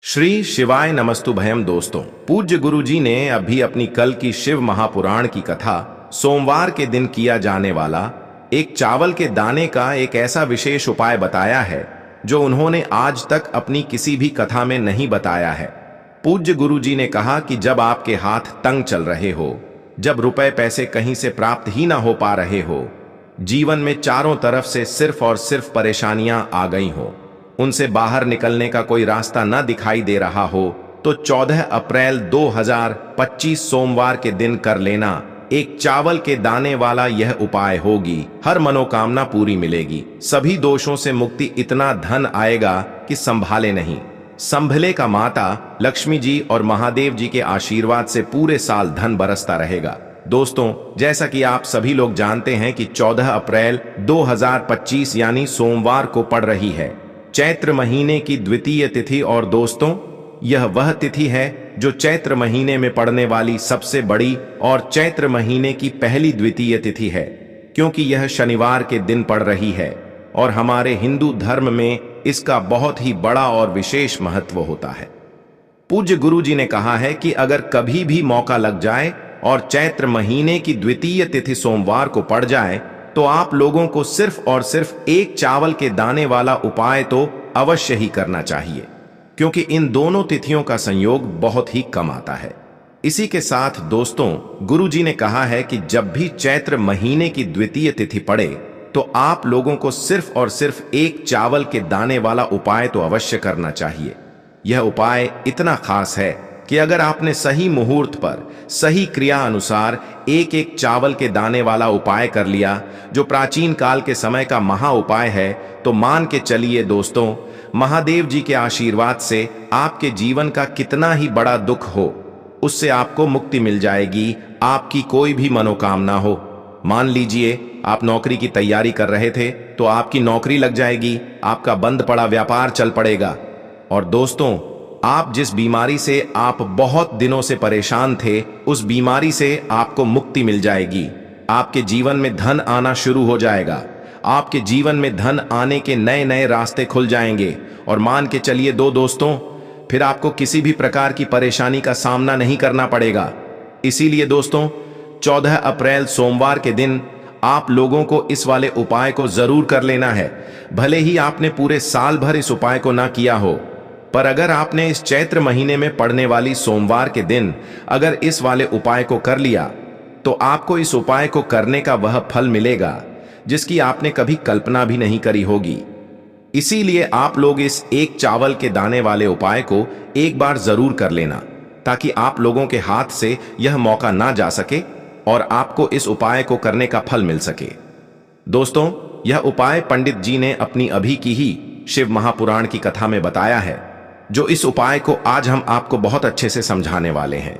श्री शिवाय नमस्तुभयम। दोस्तों, पूज्य गुरुजी ने अभी अपनी कल की शिव महापुराण की कथा सोमवार के दिन किया जाने वाला एक चावल के दाने का एक ऐसा विशेष उपाय बताया है जो उन्होंने आज तक अपनी किसी भी कथा में नहीं बताया है। पूज्य गुरुजी ने कहा कि जब आपके हाथ तंग चल रहे हो, जब रुपए पैसे कहीं से प्राप्त ही ना हो पा रहे हो, जीवन में चारों तरफ से सिर्फ और सिर्फ परेशानियां आ गई हो, उनसे बाहर निकलने का कोई रास्ता न दिखाई दे रहा हो, तो 14 अप्रैल 2025 सोमवार के दिन कर लेना एक चावल के दाने वाला यह उपाय होगी। हर मनोकामना पूरी मिलेगी, सभी दोषों से मुक्ति, इतना धन आएगा कि संभाले नहीं। संभले का माता लक्ष्मी जी और महादेव जी के आशीर्वाद से पूरे साल धन बरसता रहेगा। दोस्तों, जैसा कि आप सभी लोग जानते हैं कि 14 अप्रैल 2025 यानी सोमवार को पड़ रही है चैत्र महीने की द्वितीय तिथि। और दोस्तों, यह वह तिथि है जो चैत्र महीने में पड़ने वाली सबसे बड़ी और चैत्र महीने की पहली द्वितीय तिथि है, क्योंकि यह शनिवार के दिन पड़ रही है और हमारे हिंदू धर्म में इसका बहुत ही बड़ा और विशेष महत्व होता है। पूज्य गुरु जी ने कहा है कि अगर कभी भी मौका लग जाए और चैत्र महीने की द्वितीय तिथि सोमवार को पड़ जाए तो आप लोगों को सिर्फ और सिर्फ एक चावल के दाने वाला उपाय तो अवश्य ही करना चाहिए, क्योंकि इन दोनों तिथियों का संयोग बहुत ही कम आता है। इसी के साथ दोस्तों, गुरुजी ने कहा है कि जब भी चैत्र महीने की द्वितीय तिथि पड़े तो आप लोगों को सिर्फ और सिर्फ एक चावल के दाने वाला उपाय तो अवश्य करना चाहिए। यह उपाय इतना खास है कि अगर आपने सही मुहूर्त पर सही क्रिया अनुसार एक एक चावल के दाने वाला उपाय कर लिया, जो प्राचीन काल के समय का महा उपाय है, तो मान के चलिए दोस्तों, महादेव जी के आशीर्वाद से आपके जीवन का कितना ही बड़ा दुख हो, उससे आपको मुक्ति मिल जाएगी। आपकी कोई भी मनोकामना हो, मान लीजिए आप नौकरी की तैयारी कर रहे थे तो आपकी नौकरी लग जाएगी, आपका बंद पड़ा व्यापार चल पड़ेगा। और दोस्तों, आप जिस बीमारी से आप बहुत दिनों से परेशान थे, उस बीमारी से आपको मुक्ति मिल जाएगी। आपके जीवन में धन आना शुरू हो जाएगा, आपके जीवन में धन आने के नए नए रास्ते खुल जाएंगे। और मान के चलिए दोस्तों, फिर आपको किसी भी प्रकार की परेशानी का सामना नहीं करना पड़ेगा। इसीलिए दोस्तों, 14 अप्रैल सोमवार के दिन आप लोगों को इस वाले उपाय को जरूर कर लेना है। भले ही आपने पूरे साल भर इस उपाय को ना किया हो, पर अगर आपने इस चैत्र महीने में पड़ने वाली सोमवार के दिन अगर इस वाले उपाय को कर लिया, तो आपको इस उपाय को करने का वह फल मिलेगा जिसकी आपने कभी कल्पना भी नहीं करी होगी। इसीलिए आप लोग इस एक चावल के दाने वाले उपाय को एक बार जरूर कर लेना, ताकि आप लोगों के हाथ से यह मौका ना जा सके और आपको इस उपाय को करने का फल मिल सके। दोस्तों, यह उपाय पंडित जी ने अपनी अभी की ही शिव महापुराण की कथा में बताया है, जो इस उपाय को आज हम आपको बहुत अच्छे से समझाने वाले हैं।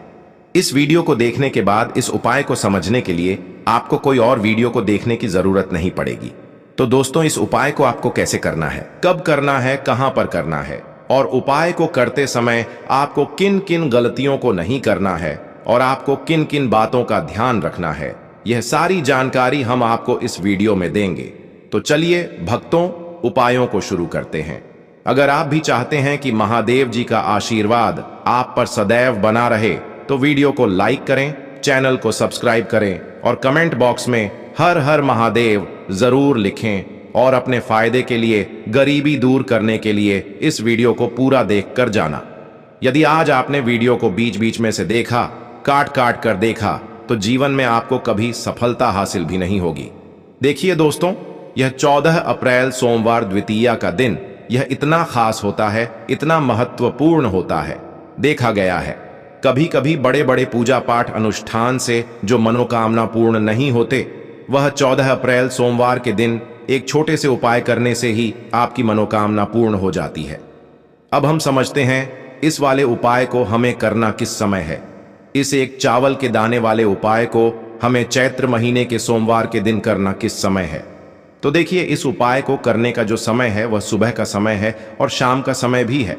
इस वीडियो को देखने के बाद इस उपाय को समझने के लिए आपको कोई और वीडियो को देखने की जरूरत नहीं पड़ेगी। तो दोस्तों, इस उपाय को आपको कैसे करना है, कब करना है, कहां पर करना है, और उपाय को करते समय आपको किन किन गलतियों को नहीं करना है और आपको किन किन बातों का ध्यान रखना है, यह सारी जानकारी हम आपको इस वीडियो में देंगे। तो चलिए भक्तों, उपायों को शुरू करते हैं। अगर आप भी चाहते हैं कि महादेव जी का आशीर्वाद आप पर सदैव बना रहे, तो वीडियो को लाइक करें, चैनल को सब्सक्राइब करें और कमेंट बॉक्स में हर हर महादेव जरूर लिखें। और अपने फायदे के लिए, गरीबी दूर करने के लिए इस वीडियो को पूरा देख कर जाना। यदि आज आपने वीडियो को बीच बीच में से देखा, काट काट कर देखा, तो जीवन में आपको कभी सफलता हासिल भी नहीं होगी। देखिए दोस्तों, यह 14 अप्रैल सोमवार द्वितीया का दिन यह इतना खास होता है, इतना महत्वपूर्ण होता है। देखा गया है कभी कभी बड़े बड़े पूजा पाठ अनुष्ठान से जो मनोकामना पूर्ण नहीं होते, वह 14 अप्रैल सोमवार के दिन एक छोटे से उपाय करने से ही आपकी मनोकामना पूर्ण हो जाती है। अब हम समझते हैं इस वाले उपाय को हमें करना किस समय है। इस एक चावल के दाने वाले उपाय को हमें चैत्र महीने के सोमवार के दिन करना किस समय है। तो देखिए, इस उपाय को करने का जो समय है वह सुबह का समय है और शाम का समय भी है।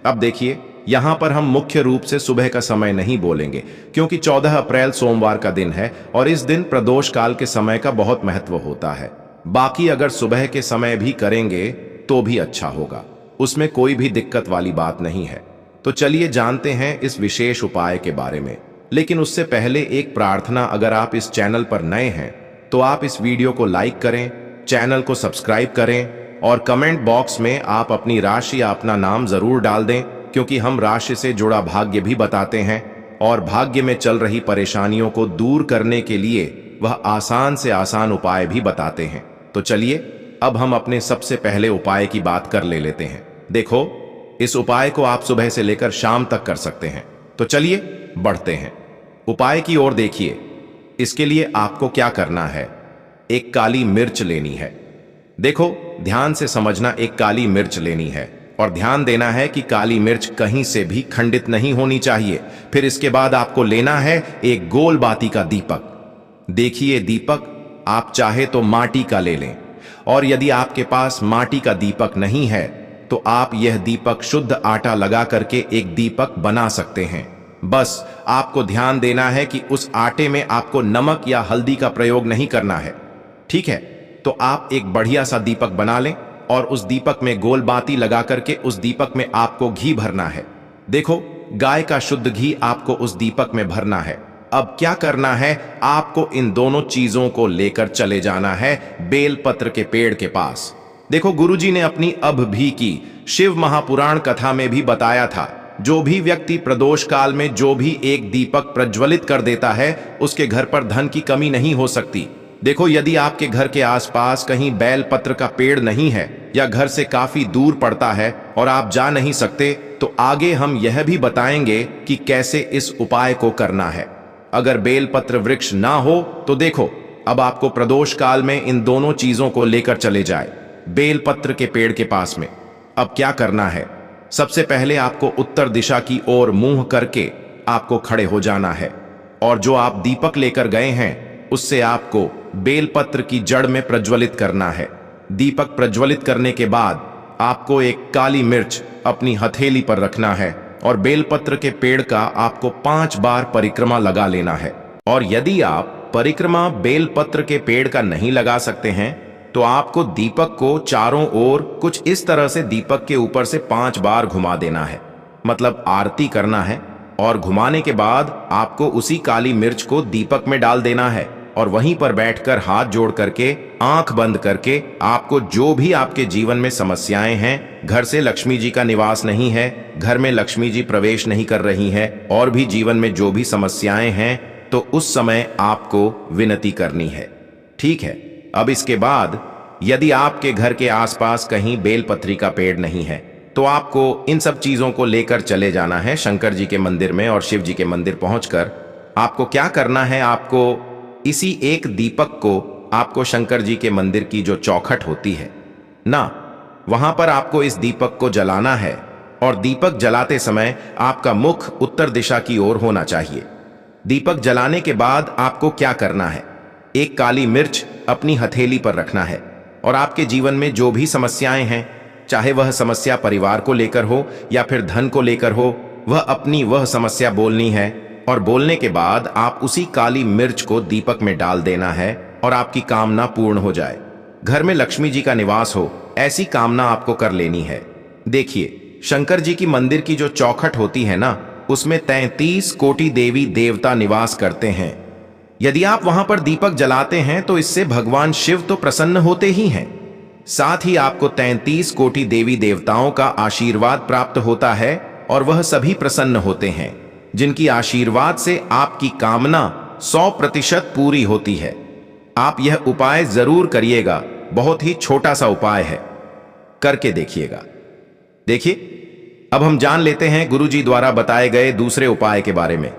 अब देखिए, यहां पर हम मुख्य रूप से सुबह का समय नहीं बोलेंगे, क्योंकि 14 अप्रैल सोमवार का दिन है और इस दिन प्रदोष काल के समय का बहुत महत्व होता है। बाकी अगर सुबह के समय भी करेंगे तो भी अच्छा होगा, उसमें कोई भी दिक्कत वाली बात नहीं है। तो चलिए जानते हैं इस विशेष उपाय के बारे में। लेकिन उससे पहले एक प्रार्थना, अगर आप इस चैनल पर नए हैं तो आप इस वीडियो को लाइक करें, चैनल को सब्सक्राइब करें और कमेंट बॉक्स में आप अपनी राशि या अपना नाम जरूर डाल दें, क्योंकि हम राशि से जुड़ा भाग्य भी बताते हैं और भाग्य में चल रही परेशानियों को दूर करने के लिए वह आसान से आसान उपाय भी बताते हैं। तो चलिए अब हम अपने सबसे पहले उपाय की बात कर लेते हैं। देखो, इस उपाय को आप सुबह से लेकर शाम तक कर सकते हैं। तो चलिए बढ़ते हैं उपाय की ओर। देखिए, इसके लिए आपको क्या करना है, एक काली मिर्च लेनी है। देखो, ध्यान से समझना, एक काली मिर्च लेनी है और ध्यान देना है कि काली मिर्च कहीं से भी खंडित नहीं होनी चाहिए। फिर इसके बाद आपको लेना है एक गोल बाती का दीपक। देखिए, दीपक आप चाहे तो माटी का ले लें, और यदि आपके पास माटी का दीपक नहीं है तो आप यह दीपक शुद्ध आटा लगा करके एक दीपक बना सकते हैं। बस आपको ध्यान देना है कि उस आटे में आपको नमक या हल्दी का प्रयोग नहीं करना है, ठीक है? तो आप एक बढ़िया सा दीपक बना लें और उस दीपक में गोल बाती लगा करके उस दीपक में आपको घी भरना है। देखो, गाय का शुद्ध घी आपको उस दीपक में भरना है। अब क्या करना है, आपको इन दोनों चीजों को लेकर चले जाना है बेलपत्र के पेड़ के पास। देखो, गुरुजी ने अपनी अब भी की शिव महापुराण कथा में भी बताया था, जो भी व्यक्ति प्रदोष काल में जो भी एक दीपक प्रज्वलित कर देता है उसके घर पर धन की कमी नहीं हो सकती। देखो, यदि आपके घर के आसपास कहीं बेलपत्र का पेड़ नहीं है या घर से काफी दूर पड़ता है और आप जा नहीं सकते, तो आगे हम यह भी बताएंगे कि कैसे इस उपाय को करना है। अगर बेलपत्र वृक्ष ना हो तो देखो, अब आपको प्रदोष काल में इन दोनों चीजों को लेकर चले जाए बेलपत्र के पेड़ के पास में। अब क्या करना है, सबसे पहले आपको उत्तर दिशा की ओर मुंह करके आपको खड़े हो जाना है और जो आप दीपक लेकर गए हैं उससे आपको बेलपत्र की जड़ में प्रज्वलित करना है। दीपक प्रज्वलित करने के बाद आपको एक काली मिर्च अपनी हथेली पर रखना है और बेलपत्र के पेड़ का आपको 5 बार परिक्रमा लगा लेना है। और यदि आप परिक्रमा बेलपत्र के पेड़ का नहीं लगा सकते हैं तो आपको दीपक को चारों ओर कुछ इस तरह से दीपक के ऊपर से 5 बार घुमा देना है, मतलब आरती करना है। और घुमाने के बाद आपको उसी काली मिर्च को दीपक में डाल देना है और वहीं पर बैठकर हाथ जोड़ करके आंख बंद करके आपको जो भी आपके जीवन में समस्याएं हैं, घर से लक्ष्मी जी का निवास नहीं है, घर में लक्ष्मी जी प्रवेश नहीं कर रही हैं, और भी जीवन में जो भी समस्याएं हैं, तो उस समय आपको विनती करनी है, ठीक है? अब इसके बाद यदि आपके घर के आसपास कहीं बेलपत्री का पेड़ नहीं है तो आपको इन सब चीजों को लेकर चले जाना है शंकर जी के मंदिर में, और शिव जी के मंदिर पहुंचकर आपको क्या करना है, आपको इसी एक दीपक को आपको शंकर जी के मंदिर की जो चौखट होती है ना, वहां पर आपको इस दीपक को जलाना है। और दीपक जलाते समय आपका मुख उत्तर दिशा की ओर होना चाहिए। दीपक जलाने के बाद आपको क्या करना है, एक काली मिर्च अपनी हथेली पर रखना है और आपके जीवन में जो भी समस्याएं हैं, चाहे वह समस्या परिवार को लेकर हो या फिर धन को लेकर हो, वह समस्या बोलनी है। और बोलने के बाद आप उसी काली मिर्च को दीपक में डाल देना है और आपकी कामना पूर्ण हो जाए, घर में लक्ष्मी जी का निवास हो, ऐसी कामना आपको कर लेनी है। देखिए, शंकर जी की मंदिर की जो चौखट होती है ना, उसमें 33 कोटि देवी देवता निवास करते हैं। यदि आप वहां पर दीपक जलाते हैं तो इससे भगवान शिव तो प्रसन्न होते ही हैं, साथ ही आपको 33 कोटि देवी देवताओं का आशीर्वाद प्राप्त होता है और वह सभी प्रसन्न होते हैं, जिनकी आशीर्वाद से आपकी कामना 100% पूरी होती है। आप यह उपाय जरूर करिएगा, बहुत ही छोटा सा उपाय है, करके देखिएगा। देखिए, अब हम जान लेते हैं गुरुजी द्वारा बताए गए दूसरे उपाय के बारे में।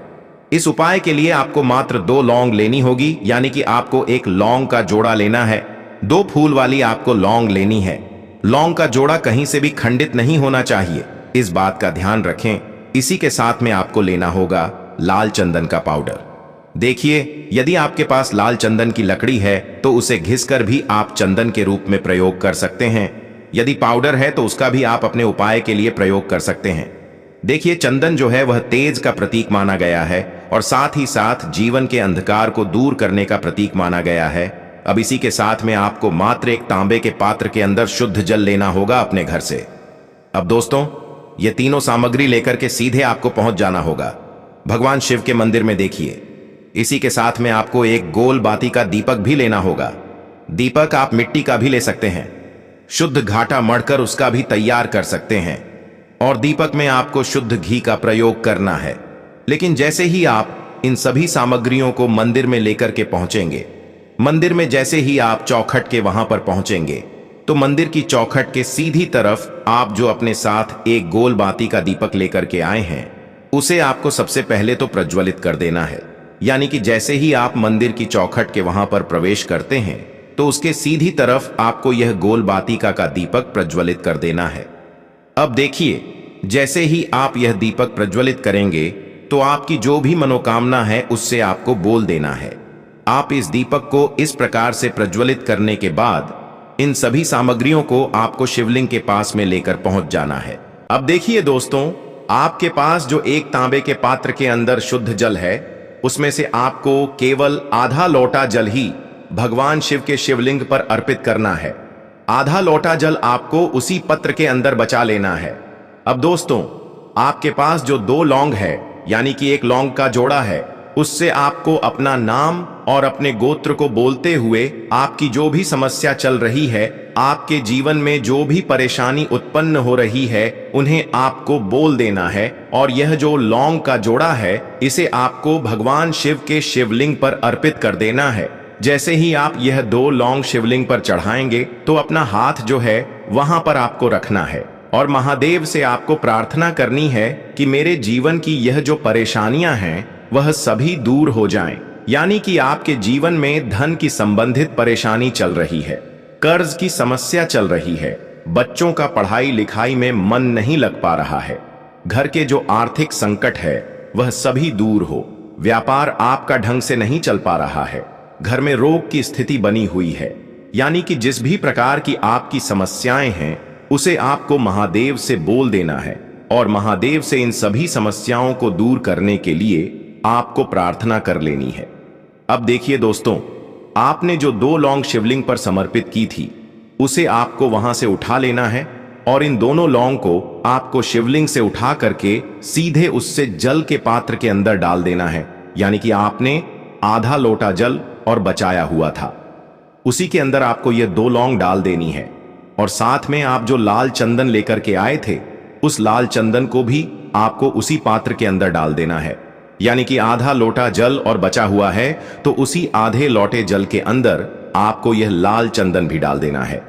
इस उपाय के लिए आपको मात्र 2 लौंग लेनी होगी, यानी कि आपको एक लौंग का जोड़ा लेना है। 2 फूल वाली आपको लौंग लेनी है। लौंग का जोड़ा कहीं से भी खंडित नहीं होना चाहिए, इस बात का ध्यान रखें। इसी के साथ में आपको लेना होगा लाल चंदन का पाउडर। देखिए, यदि आपके पास लाल चंदन की लकड़ी है तो उसे घिसकर भी आप चंदन के रूप में प्रयोग कर सकते हैं। यदि पाउडर है तो उसका भी आप अपने उपाय के लिए प्रयोग कर सकते हैं। देखिए, चंदन जो है वह तेज का प्रतीक माना गया है और साथ ही साथ जीवन के अंधकार को दूर करने का प्रतीक माना गया है। अब इसी के साथ में आपको मात्र एक तांबे के पात्र के अंदर शुद्ध जल लेना होगा अपने घर से। अब दोस्तों, ये तीनों सामग्री लेकर के सीधे आपको पहुंच जाना होगा भगवान शिव के मंदिर में। देखिए, इसी के साथ में आपको एक गोल बाती का दीपक भी लेना होगा। दीपक आप मिट्टी का भी ले सकते हैं, शुद्ध घाटा मढ़कर उसका भी तैयार कर सकते हैं। और दीपक में आपको शुद्ध घी का प्रयोग करना है। लेकिन जैसे ही आप इन सभी सामग्रियों को मंदिर में लेकर के पहुंचेंगे, मंदिर में जैसे ही आप चौखट के वहां पर पहुंचेंगे, तो मंदिर की चौखट के सीधी तरफ आप जो अपने साथ एक गोल बाती का दीपक लेकर के आए हैं, उसे आपको सबसे पहले तो प्रज्वलित कर देना है। यानी कि जैसे ही आप मंदिर की चौखट के वहां पर प्रवेश करते हैं, तो उसके सीधी तरफ आपको यह गोल बातिका का दीपक प्रज्वलित कर देना है। अब देखिए, जैसे ही आप यह दीपक प्रज्वलित करेंगे, तो आपकी जो भी मनोकामना है उससे आपको बोल देना है। आप इस दीपक को इस प्रकार से प्रज्वलित करने के बाद इन सभी सामग्रियों को आपको शिवलिंग के पास में लेकर पहुंच जाना है। अब देखिए दोस्तों, आपके पास जो एक तांबे के पात्र के अंदर शुद्ध जल है, उसमें से आपको केवल आधा लोटा जल ही भगवान शिव के शिवलिंग पर अर्पित करना है। आधा लोटा जल आपको उसी पत्र के अंदर बचा लेना है। अब दोस्तों, आपके पास जो 2 लौंग है, यानी कि एक लौंग का जोड़ा है, उससे आपको अपना नाम और अपने गोत्र को बोलते हुए आपकी जो भी समस्या चल रही है, आपके जीवन में जो भी परेशानी उत्पन्न हो रही है, उन्हें आपको बोल देना है। और यह जो लौंग का जोड़ा है, इसे आपको भगवान शिव के शिवलिंग पर अर्पित कर देना है। जैसे ही आप यह 2 लौंग शिवलिंग पर चढ़ाएंगे, तो अपना हाथ जो है वहां पर आपको रखना है और महादेव से आपको प्रार्थना करनी है कि मेरे जीवन की यह जो परेशानियां हैं, वह सभी दूर हो जाएं। यानी कि आपके जीवन में धन की संबंधित परेशानी चल रही है, कर्ज की समस्या चल रही है, बच्चों का पढ़ाई लिखाई में मन नहीं लग पा रहा है, घर के जो आर्थिक संकट है वह सभी दूर हो, व्यापार आपका ढंग से नहीं चल पा रहा है, घर में रोग की स्थिति बनी हुई है। यानी कि जिस भी प्रकार की आपकी समस्याएं हैं, उसे आपको महादेव से बोल देना है और महादेव से इन सभी समस्याओं को दूर करने के लिए आपको प्रार्थना कर लेनी है। अब देखिए दोस्तों, आपने जो 2 लौंग शिवलिंग पर समर्पित की थी, उसे आपको वहां से उठा लेना है और इन दोनों लौंग को आपको शिवलिंग से उठा करके सीधे उससे जल के पात्र के अंदर डाल देना है। यानी कि आपने आधा लोटा जल और बचाया हुआ था, उसी के अंदर आपको यह 2 लौंग डाल देनी है। और साथ में आप जो लाल चंदन लेकर के आए थे, उस लाल चंदन को भी आपको उसी पात्र के अंदर डाल देना है। यानी कि आधा लोटा जल और बचा हुआ है, तो उसी आधे लोटे जल के अंदर आपको यह लाल चंदन भी डाल देना है।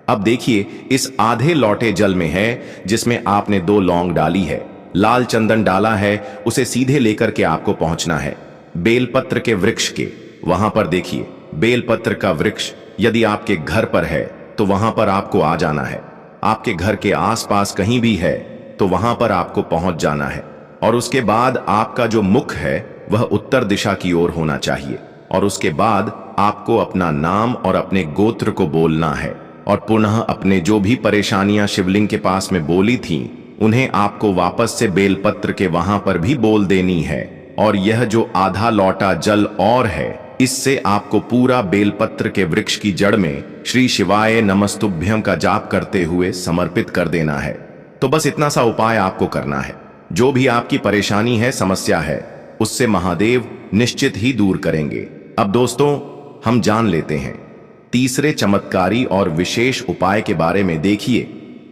अब देखिए, इस आधे लोटे जल में है जिसमें आपने 2 लौंग डाली है, लाल चंदन डाला है, उसे सीधे लेकर के आपको पहुंचना है बेलपत्र के वृक्ष के वहां पर। देखिए, बेलपत्र का वृक्ष यदि आपके घर पर है, तो वहां पर आपको आ जाना है। आपके घर के आसपास कहीं भी है, तो वहां पर आपको पहुंच जाना है। और उसके बाद आपका जो मुख है वह उत्तर दिशा की ओर होना चाहिए। और उसके बाद आपको अपना नाम और अपने गोत्र को बोलना है और पुनः अपने जो भी परेशानियां शिवलिंग के पास में बोली थीं, उन्हें आपको वापस से बेलपत्र के वहां पर भी बोल देनी है। और यह जो आधा लोटा जल और है, इससे आपको पूरा बेलपत्र के वृक्ष की जड़ में श्री शिवाय नमस्तुभ्यम का जाप करते हुए समर्पित कर देना है। तो बस इतना सा उपाय आपको करना है। जो भी आपकी परेशानी है, समस्या है, उससे महादेव निश्चित ही दूर करेंगे। अब दोस्तों, हम जान लेते हैं तीसरे चमत्कारी और विशेष उपाय के बारे में। देखिए,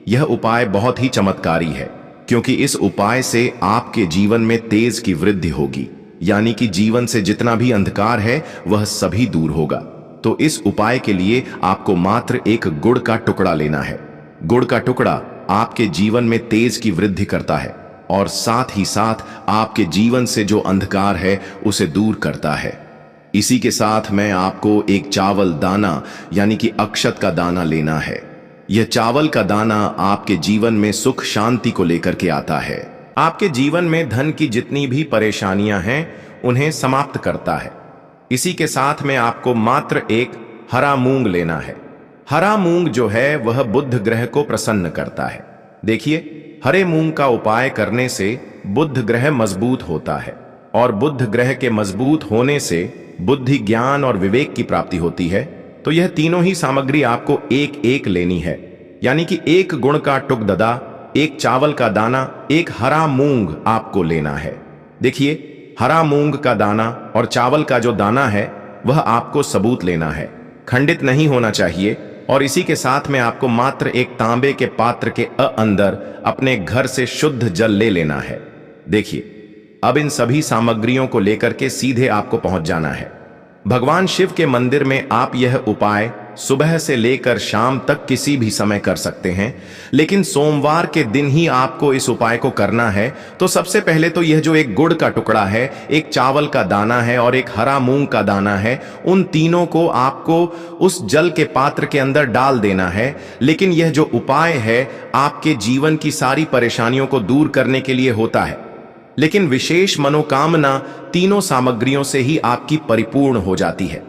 यह उपाय बहुत ही चमत्कारी है, क्योंकि इस उपाय से आपके जीवन में तेज की वृद्धि होगी। यानी कि जीवन से जितना भी अंधकार है वह सभी दूर होगा। तो इस उपाय के लिए आपको मात्र एक गुड़ का टुकड़ा लेना है। गुड़ का टुकड़ा आपके जीवन में तेज की वृद्धि करता है और साथ ही साथ आपके जीवन से जो अंधकार है उसे दूर करता है। इसी के साथ मैं आपको एक चावल दाना यानी कि अक्षत का दाना लेना है। यह चावल का दाना आपके जीवन में सुख शांति को लेकर के आता है। आपके जीवन में धन की जितनी भी परेशानियां हैं उन्हें समाप्त करता है। इसी के साथ में आपको मात्र एक हरा मूंग लेना है। हरा मूंग जो है वह बुध ग्रह को प्रसन्न करता है। देखिए, हरे मूंग का उपाय करने से बुध ग्रह मजबूत होता है और बुध ग्रह के मजबूत होने से बुद्धि, ज्ञान और विवेक की प्राप्ति होती है। तो यह तीनों ही सामग्री आपको एक एक लेनी है। यानी कि 1 गुण का टुक ददा, एक चावल का दाना, एक हरा मूंग आपको लेना है। देखिए, हरा मूंग का दाना और चावल का जो दाना है वह आपको सबूत लेना है, खंडित नहीं होना चाहिए। और इसी के साथ में आपको मात्र एक तांबे के पात्र के अंदर अपने घर से शुद्ध जल ले लेना है। देखिए, अब इन सभी सामग्रियों को लेकर के सीधे आपको पहुंच जाना है भगवान शिव के मंदिर में। आप यह उपाय सुबह से लेकर शाम तक किसी भी समय कर सकते हैं, लेकिन सोमवार के दिन ही आपको इस उपाय को करना है। तो सबसे पहले तो यह जो एक गुड़ का टुकड़ा है, एक चावल का दाना है और एक हरा मूंग का दाना है, उन तीनों को आपको उस जल के पात्र के अंदर डाल देना है। लेकिन यह जो उपाय है आपके जीवन की सारी परेशानियों को दूर करने के लिए होता है, लेकिन विशेष मनोकामना तीनों सामग्रियों से ही आपकी परिपूर्ण हो जाती है।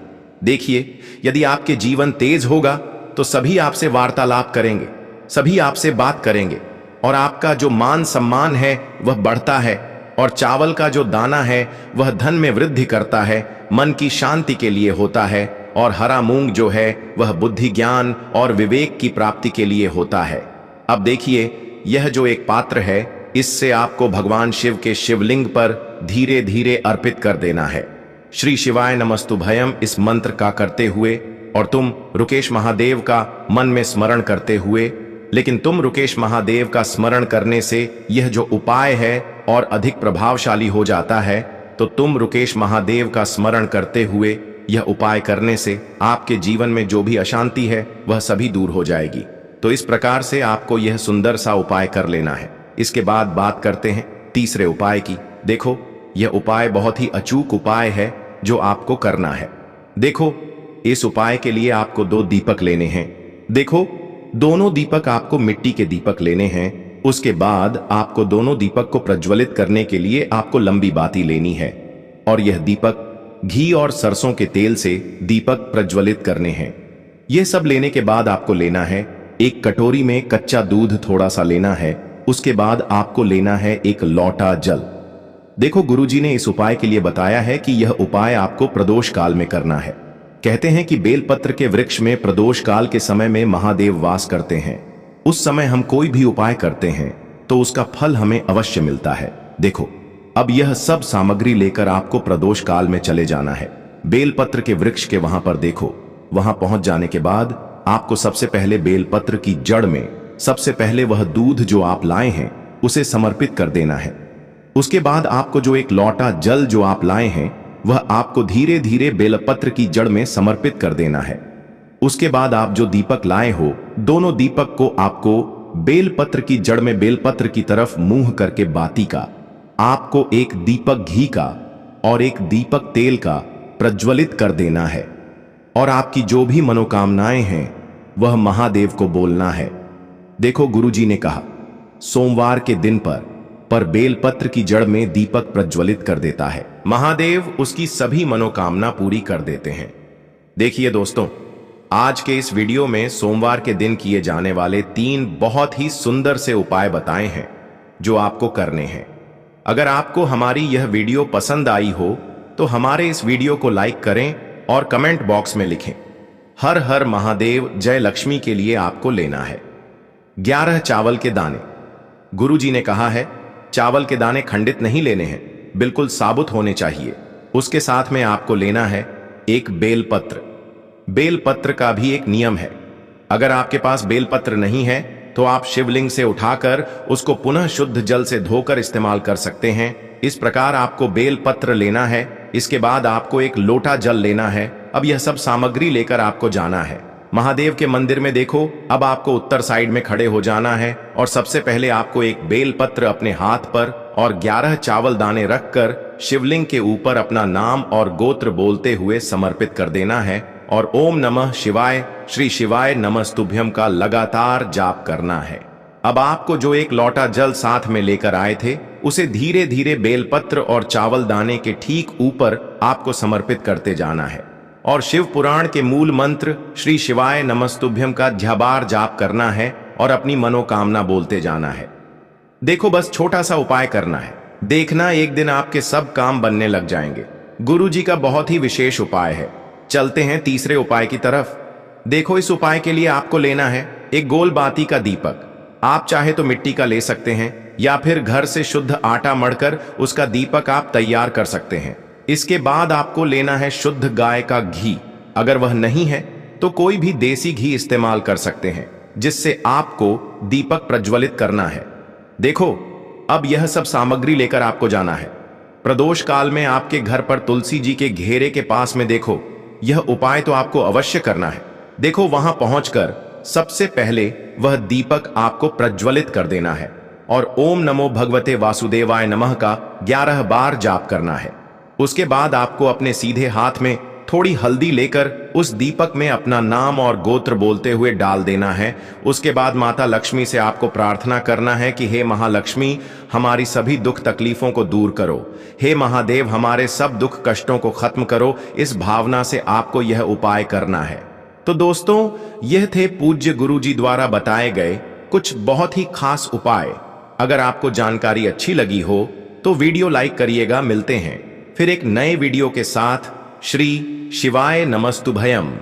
देखिए, यदि आपके जीवन तेज होगा तो सभी आपसे वार्तालाप करेंगे, सभी आपसे बात करेंगे और आपका जो मान सम्मान है वह बढ़ता है। और चावल का जो दाना है वह धन में वृद्धि करता है, मन की शांति के लिए होता है। और हरा मूंग जो है वह बुद्धि, ज्ञान और विवेक की प्राप्ति के लिए होता है। अब देखिए, यह जो एक पात्र है इससे आपको भगवान शिव के शिवलिंग पर धीरे धीरे अर्पित कर देना है। श्री शिवाय नमस्तुभयम इस मंत्र का करते हुए और तुम रुकेश महादेव का मन में स्मरण करते हुए। लेकिन तुम रुकेश महादेव का स्मरण करने से यह जो उपाय है और अधिक प्रभावशाली हो जाता है। तो तुम रुकेश महादेव का स्मरण करते हुए यह उपाय करने से आपके जीवन में जो भी अशांति है वह सभी दूर हो जाएगी। तो इस प्रकार से आपको यह सुंदर सा उपाय कर लेना है। इसके बाद बात करते हैं तीसरे उपाय की। देखो, यह उपाय बहुत ही अचूक उपाय है जो आपको करना है। देखो, इस उपाय के लिए आपको 2 दीपक लेने हैं। देखो, दोनों दीपक आपको मिट्टी के दीपक लेने हैं। उसके बाद आपको दोनों दीपक को प्रज्वलित करने के लिए आपको लंबी बाती लेनी है और यह दीपक घी और सरसों के तेल से दीपक प्रज्वलित करने हैं। यह सब लेने के बाद आपको लेना है एक कटोरी में कच्चा दूध थोड़ा सा लेना है। उसके बाद आपको लेना है एक लोटा जल। देखो, गुरुजी ने इस उपाय के लिए बताया है कि यह उपाय आपको प्रदोष काल में करना है। कहते हैं कि बेलपत्र के वृक्ष में प्रदोष काल के समय में महादेव वास करते हैं। उस समय हम कोई भी उपाय करते हैं तो उसका फल हमें अवश्य मिलता है। देखो, अब यह सब सामग्री लेकर आपको प्रदोष काल में चले जाना है। बेलपत्र के वृक्ष के वहां पर देखो, वहां पहुंच जाने के बाद आपको सबसे पहले बेलपत्र की जड़ में सबसे पहले वह दूध जो आप लाए हैं उसे समर्पित कर देना है। उसके बाद आपको जो एक लोटा जल जो आप लाए हैं वह आपको धीरे धीरे बेलपत्र की जड़ में समर्पित कर देना है। उसके बाद आप जो दीपक लाए हो, दोनों दीपक को आपको बेलपत्र की जड़ में बेलपत्र की तरफ मुंह करके बाती का आपको एक दीपक घी का और एक दीपक तेल का प्रज्वलित कर देना है। और आपकी जो भी मनोकामनाएं हैं वह महादेव को बोलना है। देखो, गुरुजी ने कहा सोमवार के दिन पर बेलपत्र की जड़ में दीपक प्रज्वलित कर देता है, महादेव उसकी सभी मनोकामना पूरी कर देते हैं। देखिए दोस्तों, आज के इस वीडियो में सोमवार के दिन किए जाने वाले 3 बहुत ही सुंदर से उपाय बताए हैं जो आपको करने हैं। अगर आपको हमारी यह वीडियो पसंद आई हो तो हमारे इस वीडियो को लाइक करें और कमेंट बॉक्स में लिखें हर हर महादेव जय लक्ष्मी के लिए आपको लेना है 11 चावल के दाने। गुरुजी ने कहा है चावल के दाने खंडित नहीं लेने हैं, बिल्कुल साबुत होने चाहिए। उसके साथ में आपको लेना है एक बेलपत्र। बेलपत्र का भी एक नियम है, अगर आपके पास बेलपत्र नहीं है तो आप शिवलिंग से उठाकर उसको पुनः शुद्ध जल से धोकर इस्तेमाल कर सकते हैं। इस प्रकार आपको बेलपत्र लेना है। इसके बाद आपको एक लोटा जल लेना है। अब यह सब सामग्री लेकर आपको जाना है महादेव के मंदिर में। देखो, अब आपको उत्तर साइड में खड़े हो जाना है और सबसे पहले आपको एक बेलपत्र अपने हाथ पर और 11 चावल दाने रखकर शिवलिंग के ऊपर अपना नाम और गोत्र बोलते हुए समर्पित कर देना है और ओम नमः शिवाय, श्री शिवाय नमस्तुभ्यम का लगातार जाप करना है। अब आपको जो एक लोटा जल साथ में लेकर आए थे उसे धीरे धीरे बेलपत्र और चावल दाने के ठीक ऊपर आपको समर्पित करते जाना है और शिव पुराण के मूल मंत्र श्री शिवाय नमस्तुभ्यम का 10 बार जाप करना है और अपनी मनोकामना बोलते जाना है। देखो, बस छोटा सा उपाय करना है, देखना एक दिन आपके सब काम बनने लग जाएंगे। गुरुजी का बहुत ही विशेष उपाय है। चलते हैं तीसरे उपाय की तरफ। देखो, इस उपाय के लिए आपको लेना है एक गोल बाती का दीपक। आप चाहे तो मिट्टी का ले सकते हैं या फिर घर से शुद्ध आटा मढ़कर उसका दीपक आप तैयार कर सकते हैं। इसके बाद आपको लेना है शुद्ध गाय का घी। अगर वह नहीं है तो कोई भी देसी घी इस्तेमाल कर सकते हैं, जिससे आपको दीपक प्रज्वलित करना है। देखो, अब यह सब सामग्री लेकर आपको जाना है। प्रदोष काल में आपके घर पर तुलसी जी के घेरे के पास में देखो, यह उपाय तो आपको अवश्य करना है। देखो, वहां पहुंचकर सबसे पहले वह दीपक आपको प्रज्वलित कर देना है और ओम नमो भगवते वासुदेवाय नमः का 11 बार जाप करना है। उसके बाद आपको अपने सीधे हाथ में थोड़ी हल्दी लेकर उस दीपक में अपना नाम और गोत्र बोलते हुए डाल देना है। उसके बाद माता लक्ष्मी से आपको प्रार्थना करना है कि हे महालक्ष्मी, हमारी सभी दुख तकलीफों को दूर करो। हे महादेव, हमारे सब दुख कष्टों को खत्म करो। इस भावना से आपको यह उपाय करना है। तो दोस्तों, यह थे पूज्य गुरु जी द्वारा बताए गए कुछ बहुत ही खास उपाय। अगर आपको जानकारी अच्छी लगी हो तो वीडियो लाइक करिएगा। मिलते हैं फिर एक नए वीडियो के साथ। श्री शिवाय नमस्तुभयम।